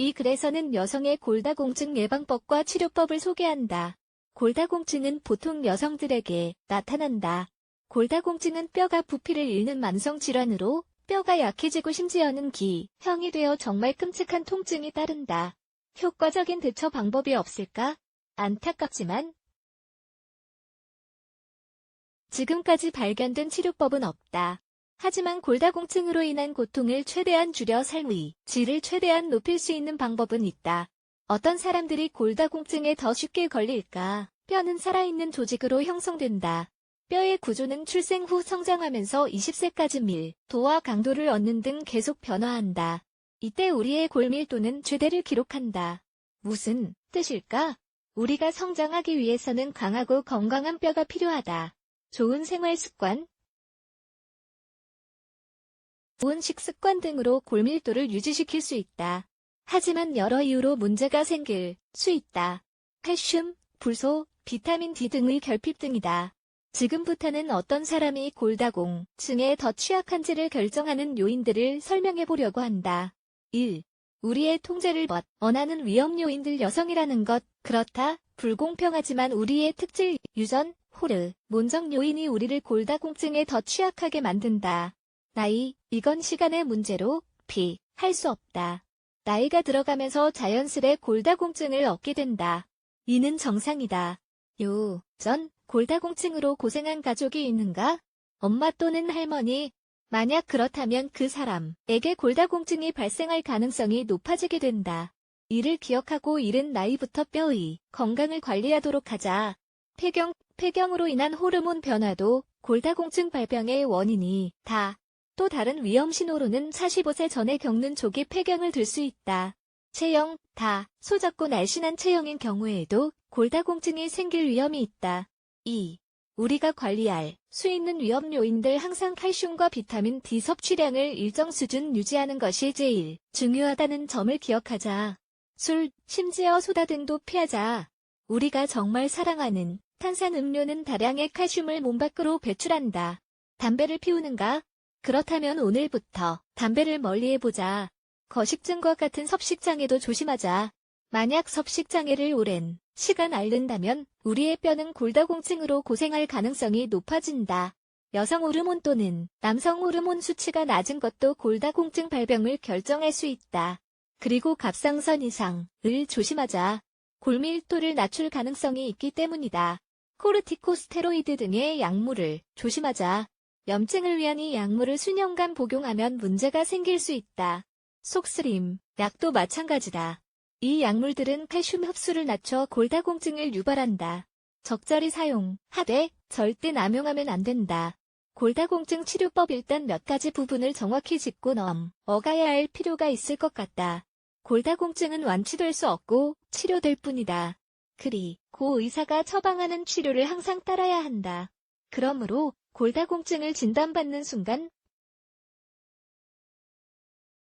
이 글에서는 여성의 골다공증 예방법과 치료법을 소개한다. 골다공증은 보통 여성들에게 나타난다. 골다공증은 뼈가 부피를 잃는 만성 질환으로 뼈가 약해지고 심지어는 기형이 되어 정말 끔찍한 통증이 따른다. 효과적인 대처 방법이 없을까? 안타깝지만 지금까지 발견된 치료법은 없다. 하지만 골다공증으로 인한 고통을 최대한 줄여 삶의 질을 최대한 높일 수 있는 방법은 있다. 어떤 사람들이 골다공증에 더 쉽게 걸릴까? 뼈는 살아있는 조직으로 형성된다. 뼈의 구조는 출생 후 성장하면서 20세까지 밀도와 강도를 얻는 등 계속 변화한다. 이때 우리의 골밀도는 최대를 기록한다. 무슨 뜻일까? 우리가 성장하기 위해서는 강하고 건강한 뼈가 필요하다. 좋은 생활 습관, 좋은 식습관 등으로 골밀도를 유지시킬 수 있다. 하지만 여러 이유로 문제가 생길 수 있다. 칼슘, 불소, 비타민 D 등의 결핍 등이다. 지금부터는 어떤 사람이 골다공증에 더 취약한지를 결정하는 요인들을 설명해 보려고 한다. 1. 우리의 통제를 원하는 위험 요인들. 여성이라는 것, 그렇다. 불공평하지만 우리의 특질, 유전, 호르몬적 요인이 우리를 골다공증에 더 취약하게 만든다. 나이, 이건 시간의 문제로 피할 수 없다. 나이가 들어가면서 자연스레 골다공증을 얻게 된다. 이는 정상이다. 전 골다공증으로 고생한 가족이 있는가? 엄마 또는 할머니? 만약 그렇다면 그 사람에게 골다공증이 발생할 가능성이 높아지게 된다. 이를 기억하고 이른 나이부터 뼈의 건강을 관리하도록 하자. 폐경으로 인한 호르몬 변화도 골다공증 발병의 원인이다. 또 다른 위험 신호로는 45세 전에 겪는 조기 폐경을 들 수 있다. 체형, 소작고 날씬한 체형인 경우에도 골다공증이 생길 위험이 있다. 2. 우리가 관리할 수 있는 위험 요인들. 항상 칼슘과 비타민 D 섭취량을 일정 수준 유지하는 것이 제일 중요하다는 점을 기억하자. 술, 심지어 소다 등도 피하자. 우리가 정말 사랑하는 탄산음료는 다량의 칼슘을 몸 밖으로 배출한다. 담배를 피우는가? 그렇다면 오늘부터 담배를 멀리해보자. 거식증과 같은 섭식장애도 조심하자. 만약 섭식장애를 오랜 시간 앓는다면 우리의 뼈는 골다공증으로 고생할 가능성이 높아진다. 여성 호르몬 또는 남성 호르몬 수치가 낮은 것도 골다공증 발병을 결정할 수 있다. 그리고 갑상선 이상을 조심하자. 골밀도를 낮출 가능성이 있기 때문이다. 코르티코스테로이드 등의 약물을 조심하자. 염증을 위한 이 약물을 수년간 복용하면 문제가 생길 수 있다. 속쓰림, 약도 마찬가지다. 이 약물들은 칼슘 흡수를 낮춰 골다공증을 유발한다. 적절히 사용하되 절대 남용하면 안 된다. 골다공증 치료법. 일단 몇 가지 부분을 정확히 짚고 넘어가야 할 필요가 있을 것 같다. 골다공증은 완치될 수 없고 치료될 뿐이다. 그리고 의사가 처방하는 치료를 항상 따라야 한다. 그러므로 골다공증을 진단받는 순간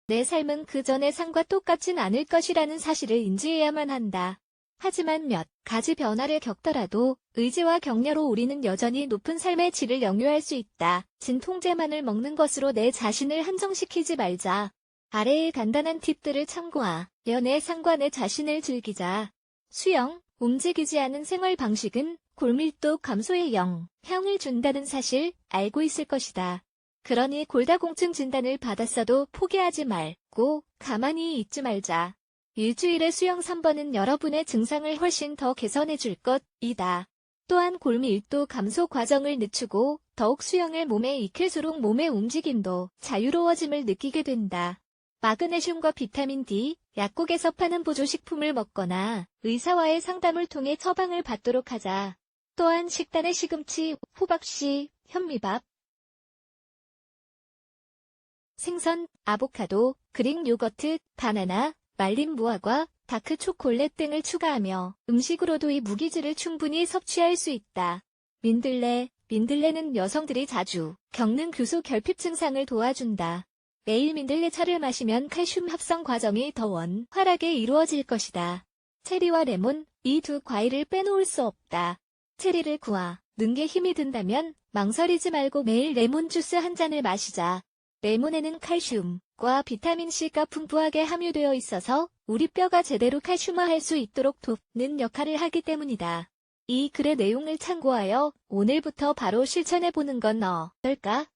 내 삶은 그 전의 삶과 똑같진 않을 것이라는 사실을 인지해야만 한다. 하지만 몇 가지 변화를 겪더라도 의지와 격려로 우리는 여전히 높은 삶의 질을 영유할 수 있다. 진통제만을 먹는 것으로 내 자신을 한정시키지 말자. 아래의 간단한 팁들을 참고하여 내 삶과 내 자신을 즐기자. 수영, 움직이지 않은 생활 방식은 골밀도 감소에 영향을 준다는 사실 알고 있을 것이다. 그러니 골다공증 진단을 받았어도 포기하지 말고 가만히 있지 말자. 일주일에 수영 3번은 여러분의 증상을 훨씬 더 개선해 줄 것이다. 또한 골밀도 감소 과정을 늦추고 더욱 수영을 몸에 익힐수록 몸의 움직임도 자유로워짐을 느끼게 된다. 마그네슘과 비타민 D, 약국에서 파는 보조식품을 먹거나 의사와의 상담을 통해 처방을 받도록 하자. 또한 식단에 시금치, 호박씨, 현미밥, 생선, 아보카도, 그릭 요거트, 바나나, 말린 무화과, 다크 초콜릿 등을 추가하며 음식으로도 이 무기질을 충분히 섭취할 수 있다. 민들레는 여성들이 자주 겪는 교수 결핍 증상을 도와준다. 매일 민들레차를 마시면 칼슘 합성 과정이 더 원활하게 이루어질 것이다. 체리와 레몬, 이 두 과일을 빼놓을 수 없다. 체리를 구하는 게 힘이 든다면 망설이지 말고 매일 레몬 주스 한 잔을 마시자. 레몬에는 칼슘과 비타민C가 풍부하게 함유되어 있어서 우리 뼈가 제대로 칼슘화할 수 있도록 돕는 역할을 하기 때문이다. 이 글의 내용을 참고하여 오늘부터 바로 실천해보는 건 어떨까?